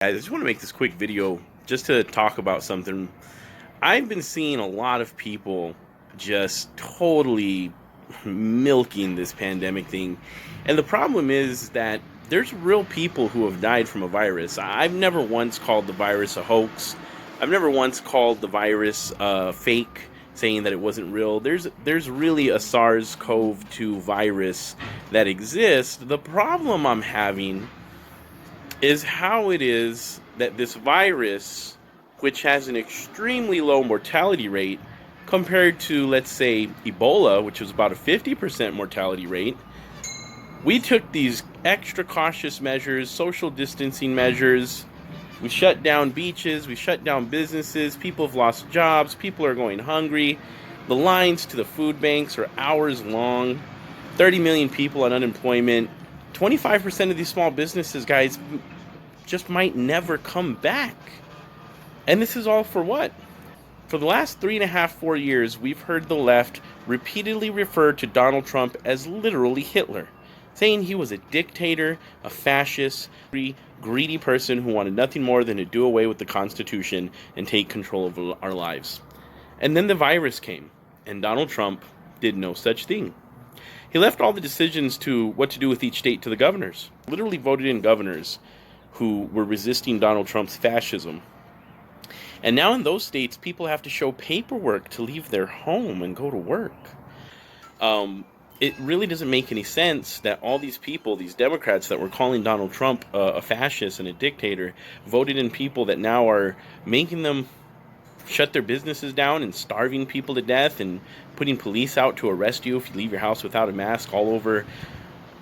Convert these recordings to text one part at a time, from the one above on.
I just want to make this quick video just to talk about something. I've been seeing a lot of people just totally milking this pandemic thing. And the problem is that there's real people who have died from a virus. I've never once called the virus a hoax. I've never once called the virus fake, saying that it wasn't real. There's really a SARS-CoV-2 virus that exists. The problem I'm having is how it is that this virus, which has an extremely low mortality rate compared to, let's say, Ebola, which was about a 50% mortality rate, we took these extra cautious measures, social distancing measures. We shut down beaches, we shut down businesses, people have lost jobs, people are going hungry. The lines to the food banks are hours long. 30 million people on unemployment. 25% of these small businesses, guys, just might never come back. And this is all for what? For the last 3.5, 4 years, we've heard the left repeatedly refer to Donald Trump as literally Hitler, saying he was a dictator, a fascist, greedy person who wanted nothing more than to do away with the Constitution and take control of our lives. And then the virus came, and Donald Trump did no such thing. He left all the decisions to what to do with each state to the governors. Literally voted in governors who were resisting Donald Trump's fascism. And now in those states, people have to show paperwork to leave their home and go to work. It really doesn't make any sense that all these people, these Democrats that were calling Donald Trump a fascist and a dictator, voted in people that now are making them shut their businesses down and starving people to death and putting police out to arrest you if you leave your house without a mask, all over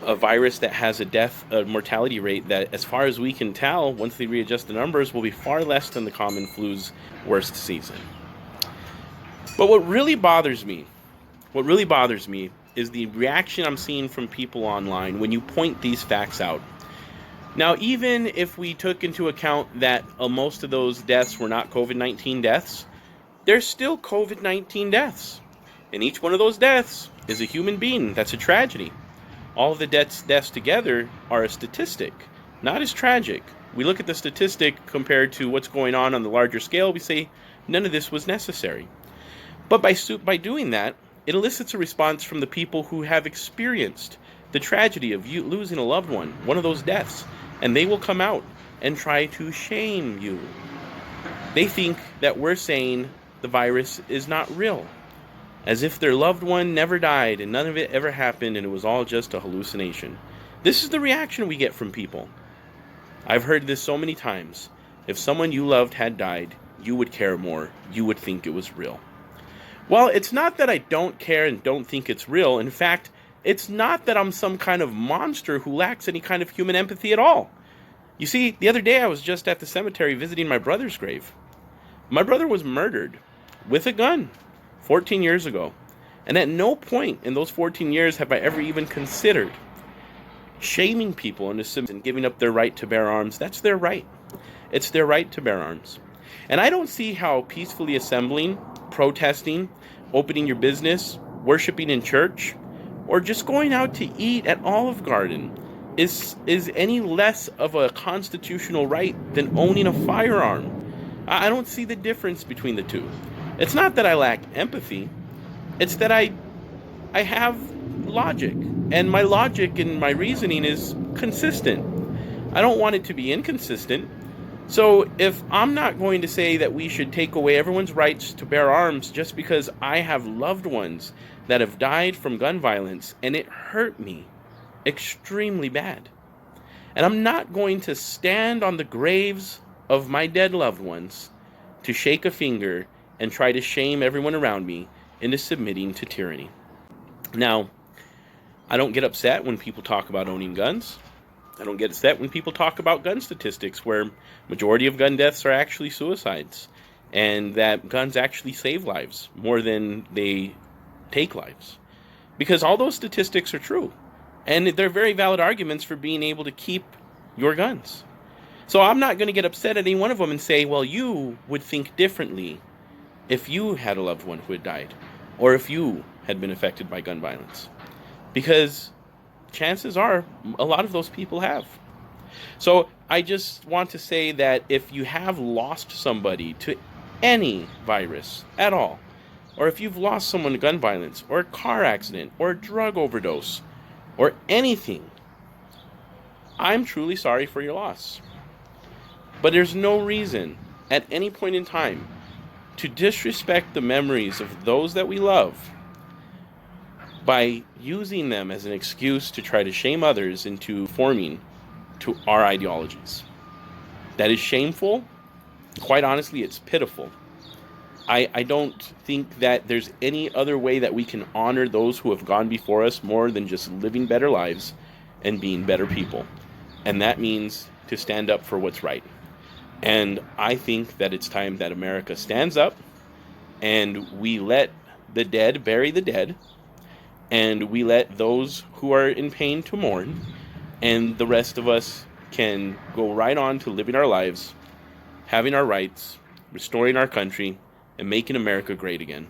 a virus that has a mortality rate that, as far as we can tell, once they readjust the numbers, will be far less than the common flu's worst season. But what really bothers me is the reaction I'm seeing from people online when you point these facts out. Now, even if we took into account that most of those deaths were not COVID-19 deaths, there's still COVID-19 deaths. And each one of those deaths is a human being. That's a tragedy. All of the deaths together are a statistic, not as tragic. We look at the statistic compared to what's going on the larger scale. We say none of this was necessary. But by doing that, it elicits a response from the people who have experienced the tragedy of you losing a loved one of those deaths, and they will come out and try to shame you. They think that we're saying the virus is not real, as if their loved one never died and none of it ever happened and it was all just a hallucination. This is the reaction we get from people. I've heard this so many times. If someone you loved had died, you would care more. You would think it was real. Well, it's not that I don't care and don't think it's real. In fact, it's not that I'm some kind of monster who lacks any kind of human empathy at all. You see, the other day I was just at the cemetery visiting my brother's grave. My brother was murdered with a gun 14 years ago. And at no point in those 14 years have I ever even considered shaming people and giving up their right to bear arms. That's their right. It's their right to bear arms. And I don't see how peacefully assembling, protesting, opening your business, worshiping in church, or just going out to eat at Olive Garden is any less of a constitutional right than owning a firearm. I don't see the difference between the two. It's not that I lack empathy. It's that I have logic. And my logic and my reasoning is consistent. I don't want it to be inconsistent. So if I'm not going to say that we should take away everyone's rights to bear arms just because I have loved ones that have died from gun violence and it hurt me extremely bad, and I'm not going to stand on the graves of my dead loved ones to shake a finger and try to shame everyone around me into submitting to tyranny. Now, I don't get upset when people talk about owning guns. I don't get upset when people talk about gun statistics where majority of gun deaths are actually suicides and that guns actually save lives more than they take lives. Because all those statistics are true. And they're very valid arguments for being able to keep your guns. So I'm not going to get upset at any one of them and say, well, you would think differently if you had a loved one who had died or if you had been affected by gun violence. Because chances are a lot of those people have. So I just want to say that if you have lost somebody to any virus at all, or if you've lost someone to gun violence, or a car accident, or a drug overdose, or anything, I'm truly sorry for your loss. But there's no reason at any point in time to disrespect the memories of those that we love by using them as an excuse to try to shame others into forming to our ideologies. That is shameful. Quite honestly, it's pitiful. I don't think that there's any other way that we can honor those who have gone before us more than just living better lives and being better people. And that means to stand up for what's right. And I think that it's time that America stands up and we let the dead bury the dead, and we let those who are in pain to mourn, and the rest of us can go right on to living our lives, having our rights, restoring our country, and making America great again.